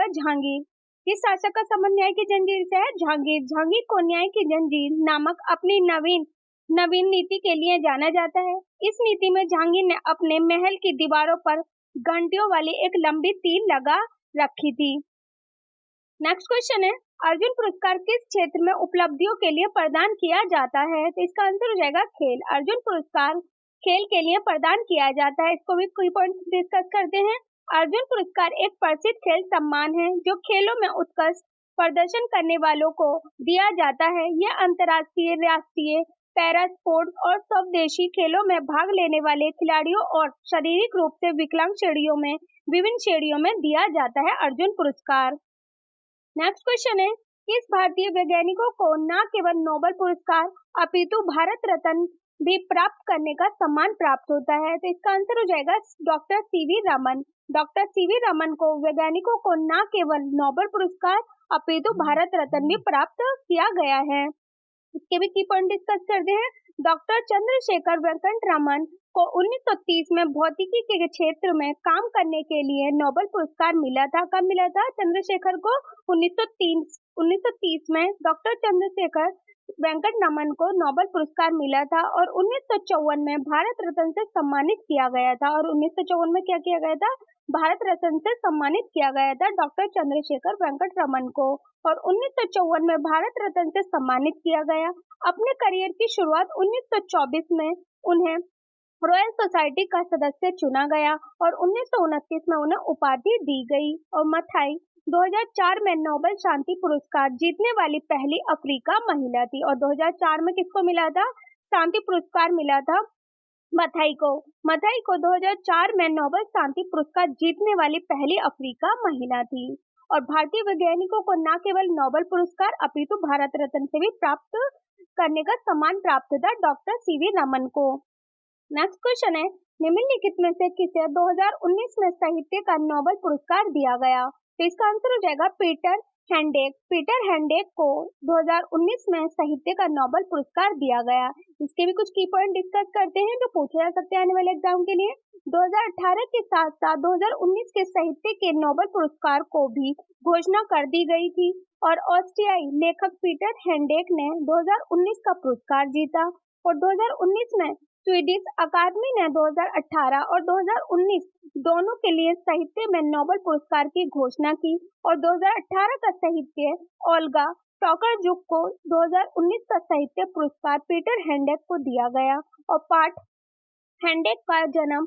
जहांगीर। किस शासक का संबंध न्याय की जंजीर से है? जहांगीर। जहांगीर को न्याय की जंजीर नामक अपनी नवीन नवीन नीति के लिए जाना जाता है। इस नीति में जहांगीर ने अपने महल की दीवारों पर घंटियों वाली एक लंबी तीर लगा रखी थी। नेक्स्ट क्वेश्चन है, अर्जुन पुरस्कार किस क्षेत्र में उपलब्धियों के लिए प्रदान किया जाता है? तो इसका आंसर हो जाएगा खेल। अर्जुन पुरस्कार खेल के लिए प्रदान किया जाता है। इसको भी कोई पॉइंट डिस्कस करते हैं। अर्जुन पुरस्कार एक प्रसिद्ध खेल सम्मान है जो खेलों में उत्कृष्ट प्रदर्शन करने वालों को दिया जाता है। यह अंतर्राष्ट्रीय, राष्ट्रीय, पैरा स्पोर्ट्स और स्वदेशी खेलों में भाग लेने वाले खिलाड़ियों और शारीरिक रूप से विकलांग श्रेणियों में विभिन्न श्रेणियों में दिया जाता है अर्जुन पुरस्कार। नेक्स्ट क्वेश्चन है, किस भारतीय वैज्ञानिकों को न केवल नोबेल पुरस्कार अपितु भारत रत्न भी प्राप्त करने का सम्मान प्राप्त होता है? तो इसका आंसर हो जाएगा doctor CV Raman. Doctor CV Raman को वैज्ञानिकों को न केवल नोबेल पुरस्कार अपितु भारत रत्न भी प्राप्त किया गया है। इसके भी की पॉइंट डिस्कस करते हैं। डॉक्टर चंद्रशेखर वेंकट रमन को 1930 में भौतिकी के क्षेत्र में काम करने के लिए नोबेल पुरस्कार मिला था। कब मिला था चंद्रशेखर को? 1930 में डॉक्टर चंद्रशेखर वेंकट रमन को नोबेल पुरस्कार मिला था और 1954 में भारत रत्न से सम्मानित किया गया था। और 1954 में क्या किया गया था? भारत रत्न से सम्मानित किया गया था डॉक्टर चंद्रशेखर वेंकट रमन को, और 1954 में भारत रत्न से सम्मानित किया गया। अपने करियर की शुरुआत 1924 में उन्हें रॉयल सोसाइटी का सदस्य चुना गया और 1929 में उन्हें उपाधि दी गई। और मथाई 2004 में नोबेल शांति पुरस्कार जीतने वाली पहली अफ्रीका महिला थी। और 2004 में किसको मिला था? शांति पुरस्कार मिला था मथाई को। मथाई को 2004 में नोबेल शांति पुरस्कार जीतने वाली पहली अफ्रीका महिला थी। और भारतीय वैज्ञानिकों को न केवल नोबेल पुरस्कार अपितु भारत रत्न से भी प्राप्त करने का सम्मान प्राप्त था डॉक्टर सीवी रमन को। नेक्स्ट क्वेश्चन है, निम्नलिखित में से किसे 2019 में साहित्य का नोबेल पुरस्कार दिया गया? तो इसका आंसर हो जाएगा पीटर हैंडेक। पीटर हैंडेक को 2019 में साहित्य का नोबेल पुरस्कार दिया गया। इसके भी कुछ की पॉइंट डिस्कस करते हैं जो पूछे जा सकते हैं आने वाले एग्जाम के लिए। 2018 के साथ साथ 2019 के साहित्य के नोबेल पुरस्कार को भी घोषणा कर दी गई थी और ऑस्ट्रियाई लेखक पीटर हैंडेक ने 2019 का पुरस्कार जीता। और 2019 में स्वीडिश अकादमी ने 2018 और 2019 दोनों के लिए साहित्य में नोबेल पुरस्कार की घोषणा की। और 2018 का साहित्य ओल्गा टोकार्चुक को 2019 का साहित्य पुरस्कार पीटर हैंडेक को दिया गया। और पाठ हैंडेक का जन्म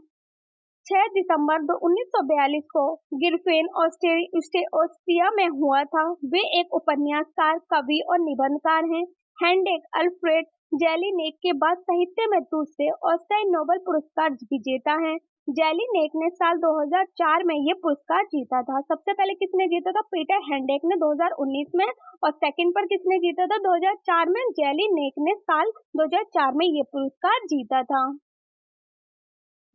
6 दिसंबर 1942 को गिरफेन ऑस्ट्रिया में हुआ था। वे एक उपन्यासकार, कवि और निबंधकार हैं। हैंडेक अल्फ्रेड जेलिनेक के बाद साहित्य में दूसरे ऑस्ट्रियाई नोबेल पुरस्कार विजेता हैं। जेलिनेक ने साल 2004 में ये पुरस्कार जीता था। सबसे पहले किसने जीता था? पीटर हैंडेक ने 2019 में, और सेकंड पर किसने जीता था? 2004 में जेलिनेक ने साल 2004 में ये पुरस्कार जीता था।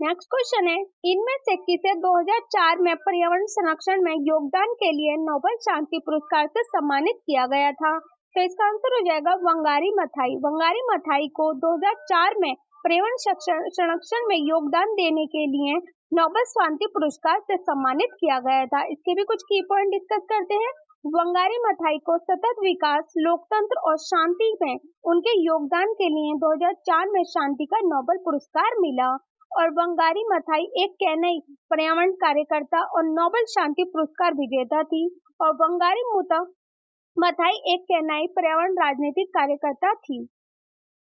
नेक्स्ट क्वेश्चन है, इनमें से किसे 2004 में पर्यावरण संरक्षण में योगदान के लिए नोबेल शांति पुरस्कार से सम्मानित किया गया था? तो इसका आंसर हो जाएगा वंगारी मथाई। वंगारी मथाई को 2004 में पर्यावरण संरक्षण में योगदान देने के लिए नोबेल शांति पुरस्कार से सम्मानित किया गया था। इसके भी कुछ की पॉइंट डिस्कस करते हैं। वंगारी मथाई को सतत विकास, लोकतंत्र और शांति में उनके योगदान के लिए 2004 में शांति का नोबेल पुरस्कार मिला। और वंगारी मथाई एक केन्याई पर्यावरण कार्यकर्ता और नोबेल शांति पुरस्कार विजेता थी। और वंगारी मथाई एक केन्याई पर्यावरण राजनीतिक कार्यकर्ता थी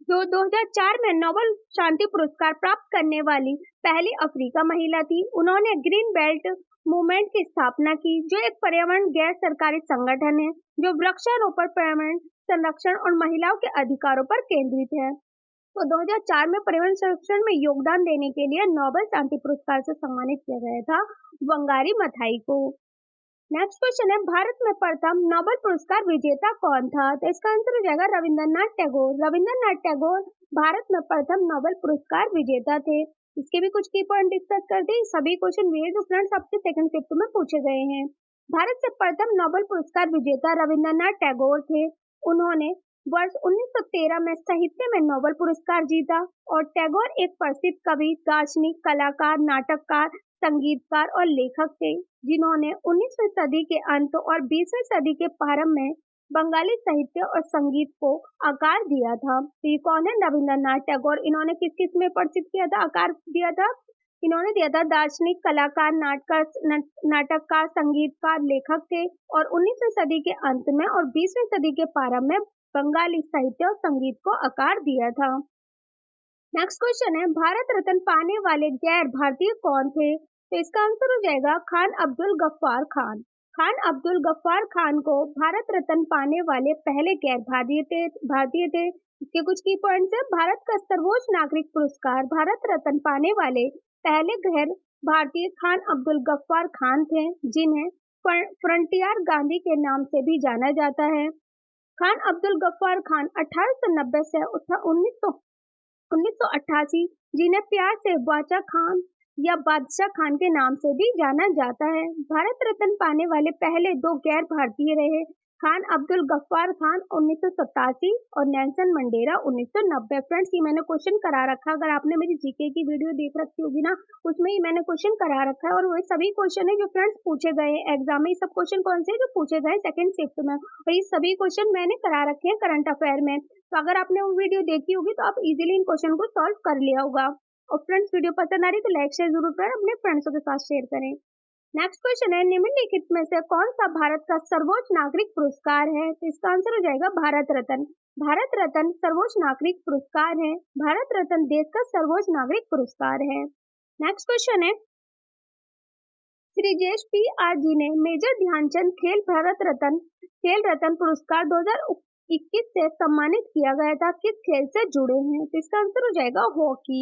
जो 2004 में नोबेल शांति पुरस्कार प्राप्त करने वाली पहली अफ्रीका महिला थी। उन्होंने ग्रीन बेल्ट मूवमेंट की स्थापना की जो एक पर्यावरण गैर सरकारी संगठन है जो वृक्षारोपण, पर्यावरण संरक्षण और महिलाओं के अधिकारों पर केंद्रित है। तो 2004 में पर्यावरण संरक्षण में योगदान देने के लिए नोबेल शांति पुरस्कार से सम्मानित किया गया था वंगारी मथाई को। नेक्स्ट क्वेश्चन है, भारत में प्रथम नोबेल पुरस्कार विजेता कौन था? तो इसका आंसर हो जाएगा रविंद्रनाथ टैगोर। रविंद्रनाथ टैगोर भारत में प्रथम नोबेल पुरस्कार विजेता थे। इसके भी कुछ की पॉइंट डिस्कस करते हैं। सभी क्वेश्चन वीडियो जो फ्रेंड्स आपके सेकंड शिफ्ट में पूछे गए हैं। भारत से प्रथम नोबेल पुरस्कार विजेता रविंद्रनाथ टैगोर थे। उन्होंने वर्ष 1913 में साहित्य में नोबेल पुरस्कार जीता। और टैगोर एक प्रसिद्ध कवि, दार्शनिक, कलाकार, नाटककार, संगीतकार और लेखक थे जिन्होंने 19वीं सदी के अंत और 20वीं सदी के प्रारंभ में बंगाली साहित्य और संगीत को आकार दिया था। तो ये कौन है? रविंद्रनाथ टैगोर। इन्होंने किस किस में प्रसिद्ध किया था, आकार दिया था? इन्होंने दिया था दार्शनिक, कलाकार, नाटककार, संगीतकार, लेखक थे और 19वीं सदी के अंत में और 20वीं सदी के प्रारंभ में बंगाली साहित्य और संगीत को आकार दिया था। नेक्स्ट क्वेश्चन है, भारत रत्न पाने वाले गैर भारतीय कौन थे? तो इसका आंसर हो जाएगा खान अब्दुल गफ्फार खान। खान अब्दुल गफ्फार खान को भारत रत्न पाने वाले पहले गैर भारतीय थे। इसके कुछ की पॉइंट्स है। भारत का सर्वोच्च नागरिक पुरस्कार भारत रत्न पाने वाले पहले गैर भारतीय खान अब्दुल गफ्फार खान थे, जिन्हें फ्रंटियर गांधी के नाम से भी जाना जाता है। खान अब्दुल गफ्फार खान 1890 से 1988, जिन्हें प्यार से बाचा खान या बादशाह खान के नाम से भी जाना जाता है, भारत रत्न पाने वाले पहले दो गैर भारतीय रहे, खान अब्दुल गफ्फार खान 1987 और नेल्सन मंडेला 1990। फ्रेंड्स, ये मैंने क्वेश्चन करा रखा, अगर आपने मेरी जीके की वीडियो देख रखी होगी ना, उसमें ही मैंने क्वेश्चन करा रखा है और वो सभी क्वेश्चन है जो फ्रेंड्स पूछे गए एग्जाम में। ये सब क्वेश्चन कौन से जो पूछे गए सेकंड शिफ्ट में, और ये सभी क्वेश्चन मैंने करा रखे हैं करंट अफेयर में। तो अगर आपने वो वीडियो देखी होगी तो आप इजीली इन क्वेश्चन को सॉल्व कर लिया होगा। और फ्रेंड्स, वीडियो पसंद आ रही तो लाइक शेयर जरूर करें, अपने फ्रेंड्सों के साथ शेयर करें। नेक्स्ट क्वेश्चन है, निम्नलिखित में से कौन सा भारत का सर्वोच्च नागरिक पुरस्कार है? तो इसका आंसर हो जाएगा भारत रत्न। भारत रत्न सर्वोच्च नागरिक पुरस्कार है। भारत रत्न देश का सर्वोच्च नागरिक पुरस्कार है। नेक्स्ट क्वेश्चन है, श्रीजेश पी.आर. जी ने मेजर ध्यानचंद खेल रत्न पुरस्कार 2021 से सम्मानित किया गया था, किस खेल से जुड़े हैं? तो इसका आंसर हो जाएगा हॉकी।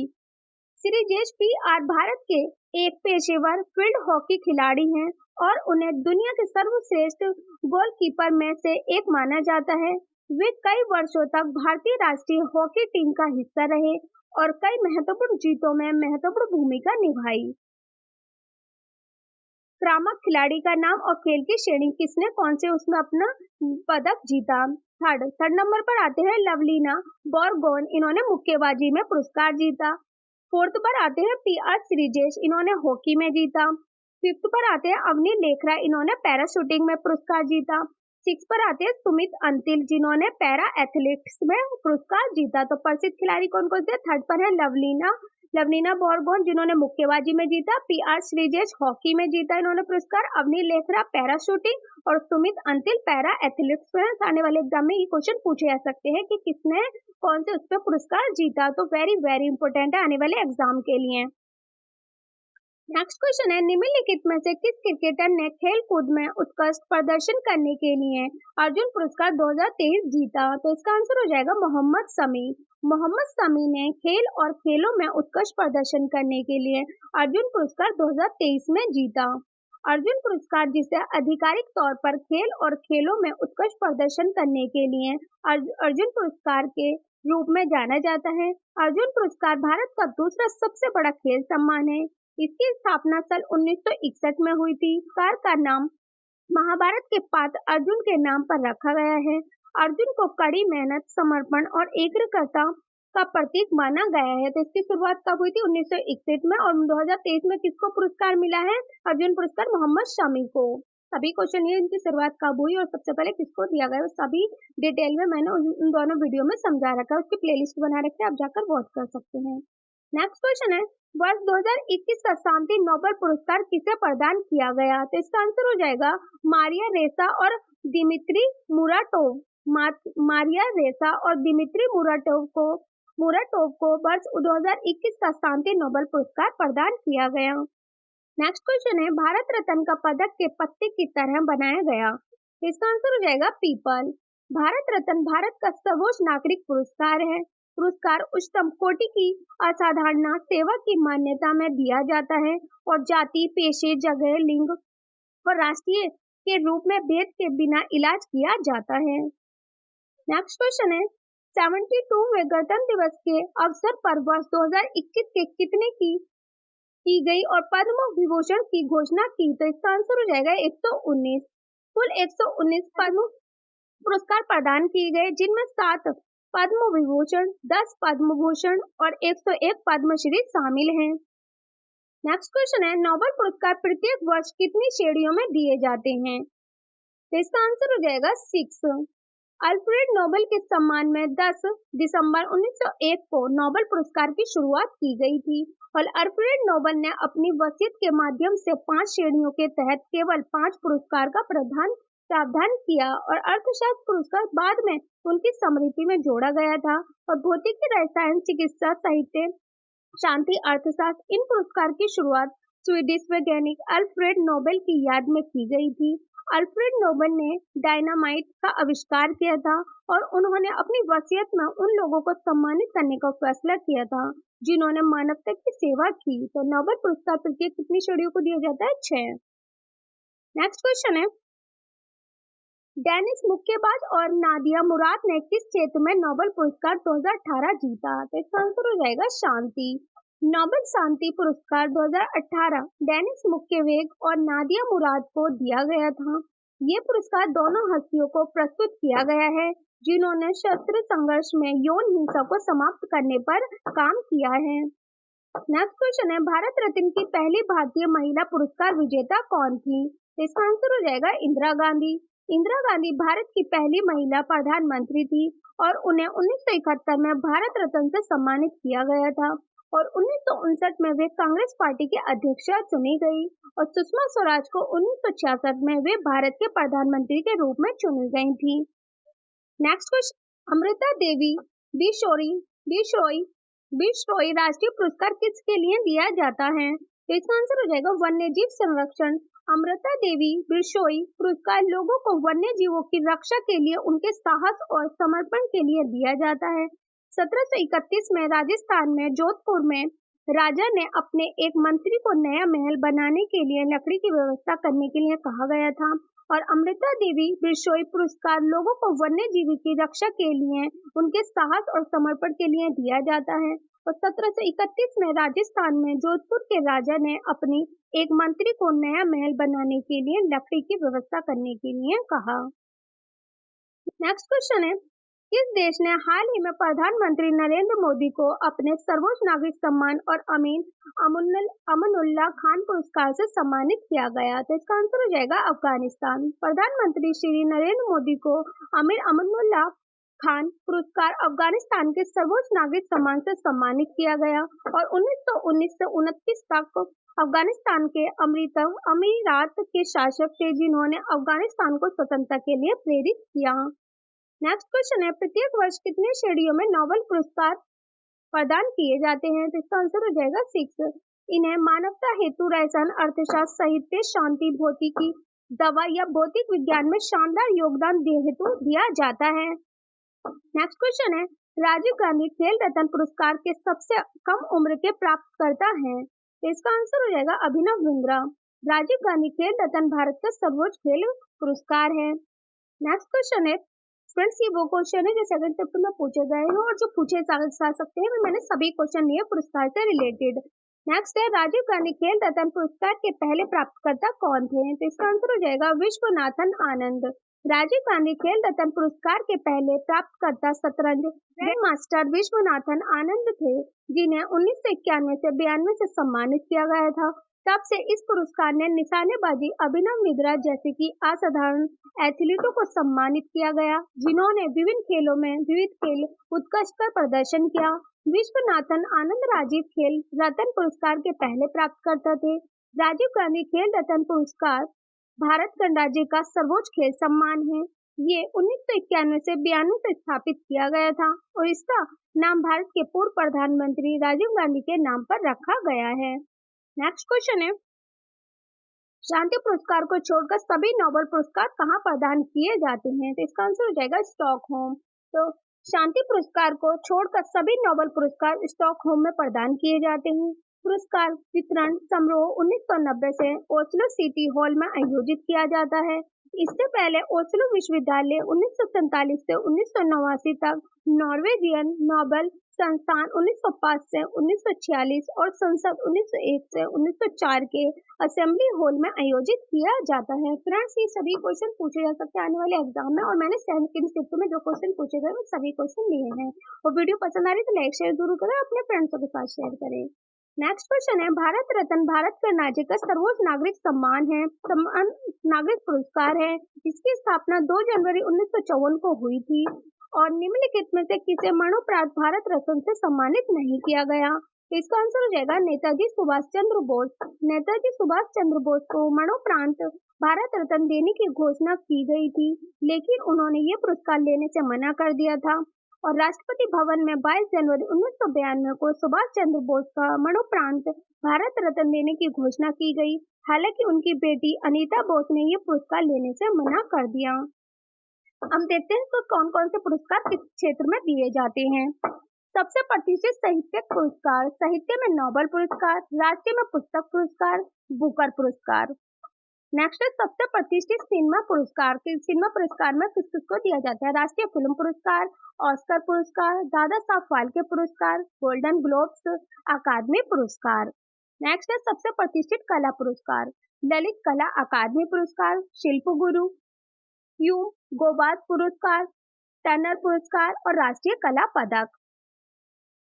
श्रीजेश पी.आर. भारत के एक पेशेवर फील्ड हॉकी खिलाड़ी हैं और उन्हें दुनिया के सर्वश्रेष्ठ गोलकीपर में से एक माना जाता है। वे कई वर्षों तक भारतीय राष्ट्रीय हॉकी टीम का हिस्सा रहे और कई महत्वपूर्ण जीतों में महत्वपूर्ण भूमिका निभाई। क्रामक खिलाड़ी का नाम और खेल की श्रेणी, किसने कौन से उसमें अपना पदक जीता? थर्ड नंबर पर आते हैं लवलीना बोरगोन, इन्होंने मुक्केबाजी में पुरस्कार जीता। फोर्थ पर आते हैं पी.आर. श्रीजेश, इन्होंने हॉकी में जीता। फिफ्थ पर आते हैं अवनी लेखरा, इन्होंने पैराशूटिंग में पुरस्कार जीता। सिक्स पर आते हैं सुमित अंतिल, जिन्होंने पैरा एथलेटिक्स में पुरस्कार जीता। तो प्रसिद्ध खिलाड़ी कौन कौन से? थर्ड पर है लवलीना बोरगोन, जिन्होंने मुक्केबाजी में जीता। पी.आर. श्रीजेश हॉकी में जीता, इन्होंने पुरस्कार। अवनी लेखरा पैराशूटिंग और सुमित अंतिल पैरा एथलेटिक्स में। आने वाले एग्जाम में ये क्वेश्चन पूछे जा सकते हैं कि किसने कौन से उस पर पुरस्कार जीता, तो वेरी वेरी इंपॉर्टेंट है आने वाले एग्जाम के लिए। नेक्स्ट क्वेश्चन है, निम्नलिखित में से किस क्रिकेटर ने खेल कूद में उत्कृष्ट प्रदर्शन करने के लिए अर्जुन पुरस्कार 2023 जीता? तो इसका आंसर हो जाएगा मोहम्मद शमी। मोहम्मद शमी ने खेल और खेलों में उत्कृष्ट प्रदर्शन करने के लिए अर्जुन पुरस्कार 2023 में जीता। अर्जुन पुरस्कार, जिसे आधिकारिक तौर पर खेल और खेलों में उत्कृष्ट प्रदर्शन करने के लिए अर्जुन पुरस्कार के रूप में जाना जाता है। अर्जुन पुरस्कार भारत का दूसरा सबसे बड़ा खेल सम्मान है। इसकी स्थापना साल 1961 में हुई थी। पुरस्कार का नाम महाभारत के पात्र अर्जुन के नाम पर रखा गया है। अर्जुन को कड़ी मेहनत, समर्पण और एकाग्रता का प्रतीक माना गया है। तो इसकी शुरुआत कब हुई थी? 1961 में। और 2023 में किसको पुरस्कार मिला है? अर्जुन पुरस्कार मोहम्मद शमी को। सभी क्वेश्चन ये इनकी शुरुआत कब हुई और सबसे पहले किसको दिया गया, सभी डिटेल में मैंने उन दोनों वीडियो में समझा रखा है। उसकी प्लेलिस्ट बना रखी है, आप जाकर वॉच कर सकते हैं। नेक्स्ट क्वेश्चन है, वर्ष 2021 का शांति नोबेल पुरस्कार किसे प्रदान किया गया? तो इसका आंसर हो जाएगा मारिया रेसा और दिमित्री मुराटोव। मारिया रेसा और दिमित्री मुराटोव को वर्ष 2021 का शांति नोबेल पुरस्कार प्रदान किया गया। नेक्स्ट क्वेश्चन है, भारत रत्न का पदक के पत्ते की तरह बनाया गया। इसका आंसर हो जाएगा पीपल। भारत रत्न भारत का सर्वोच्च नागरिक पुरस्कार है। पुरस्कार उच्चतम कोटि की असाधारण सेवा की मान्यता में दिया जाता है और जाति, पेशे, जगह, लिंग और राष्ट्रीय के रूप में भेद के बिना इलाज किया जाता है। नेक्स्ट क्वेश्चन है, 72वें गणतंत्र दिवस के अवसर पर वर्ष 2021 के कितने की गई और पद्म विभूषण की घोषणा की? तो इसका आंसर हो जाएगा 119। कुल 119 पद्म पुरस्कार प्रदान किए गए, जिनमें 7 पद्म विभूषण, 10 पद्म भूषण और 101 पद्मश्री शामिल हैं। नेक्स्ट क्वेश्चन है, नोबेल पुरस्कार प्रत्येक वर्ष कितनी श्रेणियों में दिए जाते हैं? तो इसका आंसर हो जाएगा 6। अल्फ्रेड नोबेल के सम्मान में 10 दिसंबर 1901 को नोबेल पुरस्कार की शुरुआत की गई थी और अल्फ्रेड नोबेल ने अपनी वसीयत के माध्यम से 5 श्रेणियों के तहत केवल 5 पुरस्कार का प्रावधान किया और अर्थशास्त्र पुरस्कार बाद में उनकी स्मृति में जोड़ा गया था और भौतिकी, रसायन, चिकित्सा, साहित्य, शांति, अर्थशास्त्र, इन पुरस्कार की शुरुआत स्वीडिश वैज्ञानिक अल्फ्रेड नोबेल की याद में की गई थी। अल्फ्रेड नोबेल ने डायनामाइट का आविष्कार किया था और उन्होंने अपनी वसीयत में उन लोगों को सम्मानित करने का फैसला किया था जिन्होंने मानवता की सेवा की। तो नोबेल पुरस्कार प्रत्येक कितनी श्रेणियों को दिया जाता है? 6। नेक्स्ट क्वेश्चन है, डेनिस मुक्केबाज और नादिया मुराद ने किस क्षेत्र में नोबेल पुरस्कार 2018 जीता? तो इसका आंसर हो जाएगा शांति। नोबेल शांति पुरस्कार 2018 डेनिस मुक्केबाज और नादिया मुराद को दिया गया था। ये पुरस्कार दोनों हस्तियों को प्रस्तुत किया गया है जिन्होंने शस्त्र संघर्ष में यौन हिंसा को समाप्त करने पर काम किया है। नेक्स्ट क्वेश्चन है, भारत रत्न की पहली भारतीय महिला पुरस्कार विजेता कौन थी? इसका आंसर हो जाएगा इंदिरा गांधी। इंदिरा गांधी भारत की पहली महिला प्रधानमंत्री थी और उन्हें 1971 में भारत रत्न से सम्मानित किया गया था और 1959 में वे कांग्रेस पार्टी की अध्यक्षा चुनी गई और सुषमा स्वराज को 1966 में वे भारत के प्रधानमंत्री के रूप में चुनी गई थी। नेक्स्ट क्वेश्चन, अमृता देवी बिश्नोई राष्ट्रीय पुरस्कार किसके लिए दिया जाता है? तो इसका आंसर हो जाएगा वन्यजीव संरक्षण। अमृता देवी बिश्नोई पुरस्कार लोगों को वन्य जीवों की रक्षा के लिए उनके साहस और समर्पण के लिए दिया जाता है। 1731 में राजस्थान में जोधपुर में राजा ने अपने एक मंत्री को नया महल बनाने के लिए लकड़ी की व्यवस्था करने के लिए कहा गया था और अमृता देवी बिश्नोई पुरस्कार लोगों को वन्य जीव की रक्षा के लिए उनके साहस और समर्पण के लिए दिया जाता है और 1731 में राजस्थान में जोधपुर के राजा ने अपनी एक मंत्री को नया महल बनाने के लिए लकड़ी की व्यवस्था करने के लिए कहा। नेक्स्ट क्वेश्चन है, किस देश ने हाल ही में प्रधानमंत्री नरेंद्र मोदी को अपने सर्वोच्च नागरिक सम्मान और अमनुल्लाह खान पुरस्कार से सम्मानित किया गया? तो इसका आंसर हो जाएगा अफगानिस्तान। प्रधानमंत्री श्री नरेंद्र मोदी को अमीर अमनुल्लाह खान पुरस्कार अफगानिस्तान के सर्वोच्च नागरिक सम्मान से सम्मानित किया गया और 1919 से 29 तक अफगानिस्तान के अमीरात के शासक थे जिन्होंने अफगानिस्तान को स्वतंत्रता के लिए प्रेरित किया। नेक्स्ट क्वेश्चन है, प्रत्येक वर्ष कितने श्रेणियों में नोबेल पुरस्कार प्रदान किए जाते हैं? तो इसका आंसर हो जाएगा 6। इन्हें मानवता हेतु, रसायन, अर्थशास्त्र, साहित्य, शांति, भौतिकी, दवा या भौतिक विज्ञान में शानदार योगदान हेतु दिया जाता है। नेक्स्ट क्वेश्चन है, राजीव गांधी खेल रत्न पुरस्कार के सबसे कम उम्र के प्राप्तकर्ता हैं? तो इसका आंसर हो जाएगा अभिनव बिंद्रा। राजीव गांधी खेल रत्न भारत का सर्वोच्च खेल पुरस्कार है। नेक्स्ट क्वेश्चन है, फ्रेंड्स ये वो क्वेश्चन है जो सेकंड चैप्टर में पूछे गए हैं और जो पूछे जा सकते हैं, मैंने सभी क्वेश्चन लिए पुरस्कार से रिलेटेड। नेक्स्ट है, राजीव गांधी खेल रत्न पुरस्कार के पहले प्राप्तकर्ता कौन थे? तो इसका आंसर हो जाएगा विश्वनाथन आनंद। राजीव गांधी खेल रत्न पुरस्कार के पहले प्राप्तकर्ता शतरंज ग्रैंड मास्टर विश्वनाथन आनंद थे जिन्हें 1991 से 92 से सम्मानित किया गया था। तब से इस पुरस्कार ने निशानेबाजी, अभिनव बिंद्रा जैसे कि असाधारण एथलीटों को सम्मानित किया गया जिन्होंने विभिन्न खेलों में विविध खेल उत्कृष्ट कर प्रदर्शन किया। विश्वनाथन आनंद राजीव खेल रत्न पुरस्कार के पहले प्राप्तकर्ता थे। राजीव गांधी खेल रत्न पुरस्कार भारत गणराज्य का सर्वोच्च खेल सम्मान है। ये 1991 से 92 से स्थापित किया गया था और इसका नाम भारत के पूर्व प्रधानमंत्री राजीव गांधी के नाम पर रखा गया है। नेक्स्ट क्वेश्चन है, शांति पुरस्कार को छोड़कर सभी नोबेल पुरस्कार कहाँ प्रदान किए जाते हैं? तो इसका आंसर हो जाएगा स्टॉकहोम। तो शांति पुरस्कार को छोड़कर सभी नोबेल पुरस्कार स्टॉकहोम में प्रदान किए जाते हैं। पुरस्कार वितरण समारोह 1990 से ओस्लो सिटी हॉल में आयोजित किया जाता है। इससे पहले ओस्लो विश्वविद्यालय 1947 से 1989 तक, नॉर्वेजियन नोबेल संस्थान 1905 से 1946 और संसद 1901 से 1904 के असेंबली हॉल में आयोजित किया जाता है। फ्रेंड्स ये सभी क्वेश्चन पूछे जा सकते हैं आने वाले एग्जाम में और मैंने सेकंड शिफ्ट में जो क्वेश्चन पूछे गए वो सभी क्वेश्चन लिए हैं। और वीडियो पसंद आ रही तो लाइक शेयर जरूर करें, अपने फ्रेंड्सों के साथ शेयर करें। नेक्स्ट क्वेश्चन है, भारत रत्न भारत के राज्य का सर्वोच्च नागरिक सम्मान है, नागरिक पुरस्कार है। इसकी स्थापना 2 जनवरी 1954 को हुई थी और निम्नलिखित में से किसे मरणोपरांत भारत रत्न से सम्मानित नहीं किया गया? तो इसका आंसर हो जाएगा नेताजी सुभाष चंद्र बोस। नेताजी सुभाष चंद्र बोस को मरणोपरांत भारत रत्न देने की घोषणा की गई थी, लेकिन उन्होंने ये पुरस्कार लेने से मना कर दिया था और राष्ट्रपति भवन में 22 जनवरी 1992 को सुभाष चंद्र बोस का मरणोपरांत भारत रत्न देने की घोषणा की गई। हालांकि उनकी बेटी अनीता बोस ने ये पुरस्कार लेने से मना कर दिया। हम देखते हैं तो कौन कौन से पुरस्कार किस क्षेत्र में दिए जाते हैं। सबसे प्रतिष्ठित साहित्यिक पुरस्कार, साहित्य में नोबेल पुरस्कार, राष्ट्रीय में पुस्तक पुरस्कार, बुकर पुरस्कार। नेक्स्ट है सबसे प्रतिष्ठित सिनेमा पुरस्कार। सिनेमा पुरस्कार में किस किसको दिया जाता है? राष्ट्रीय फिल्म पुरस्कार, ऑस्कर पुरस्कार, दादा साहब फाल्के पुरस्कार, गोल्डन ग्लोब्स, अकादमी पुरस्कार। नेक्स्ट है सबसे प्रतिष्ठित कला पुरस्कार, ललित कला अकादमी पुरस्कार, शिल्प गुरु, गोबाज पुरस्कार, टर्नर पुरस्कार और राष्ट्रीय कला पदक।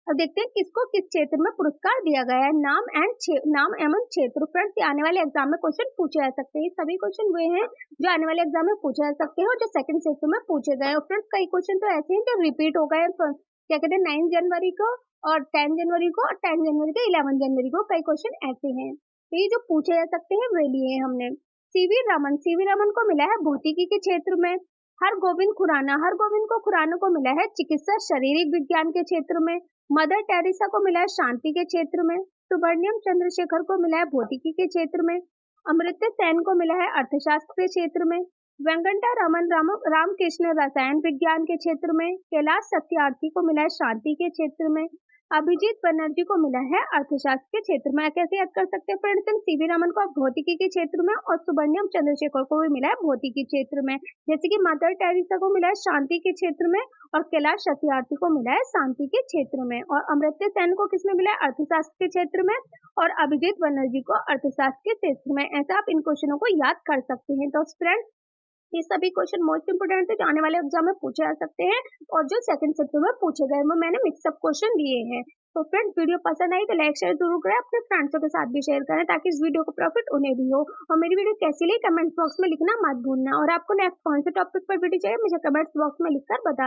अब देखते हैं किसको किस क्षेत्र में पुरस्कार दिया गया है। नाम एवं क्षेत्र। फ्रेंड्स, आने वाले एग्जाम में क्वेश्चन पूछे जा सकते हैं। सभी क्वेश्चन वे हैं जो आने वाले एग्जाम में पूछे जा सकते हैं और जो सेकंड शिफ्ट में पूछे गए। और फ्रेंड्स, कई क्वेश्चन तो ऐसे हैं जो रिपीट हो गए, क्या कहते हैं 9 जनवरी को और 10 जनवरी को और 10 जनवरी को 11 जनवरी को कई क्वेश्चन ऐसे हैं। तो ये जो पूछे जा सकते हैं वे लिए हमने। सीवी रमन को मिला है भौतिकी के क्षेत्र में। हरगोविंद खुराना को मिला है चिकित्सा शारीरिक विज्ञान के क्षेत्र में। मदर टेरेसा को मिला है शांति के क्षेत्र में। सुब्रमण्यम चंद्रशेखर को मिला है भौतिकी के क्षेत्र में। अमर्त्य सेन को मिला है अर्थशास्त्र के क्षेत्र में। वेंकटा रमन रामकृष्ण रसायन विज्ञान के क्षेत्र में। कैलाश सत्यार्थी को मिला है शांति के क्षेत्र में। अभिजीत बनर्जी को मिला है अर्थशास्त्र के क्षेत्र में। कैसे याद कर सकते हैं फ्रेंड्स? सीवी रमन को भौतिकी के क्षेत्र में और सुब्रमण्यम चंद्रशेखर को भी मिला है भौतिकी क्षेत्र में। जैसे कि मदर टेरेसा को मिला है शांति के क्षेत्र में और कैलाश सत्यार्थी को मिला है शांति के क्षेत्र में। और अमर्त्य सेन को किसमें मिला है? अर्थशास्त्र के क्षेत्र में। और अभिजीत बनर्जी को अर्थशास्त्र के क्षेत्र में। ऐसा आप इन क्वेश्चनों को याद कर सकते हैं। तो फ्रेंड्स, ये सभी क्वेश्चन मोस्ट इंपोर्टेंट है जो आने वाले एग्जाम में पूछे जा सकते हैं और जो सेकंड शिफ्ट में पूछे गए वो मैंने मिक्सअप क्वेश्चन दिए हैं। तो फ्रेंड्स, वीडियो पसंद आई तो लाइक शेयर जरूर करें, अपने फ्रेंड्सों के साथ भी शेयर करें ताकि इस वीडियो को प्रॉफिट उन्हें भी हो। और मेरी वीडियो कैसी लगी कमेंट बॉक्स में लिखना मत भूलना। और आपको नेक्स्ट कौन से टॉपिक पर वीडियो चाहिए मुझे कमेंट्स बॉक्स में लिखकर बता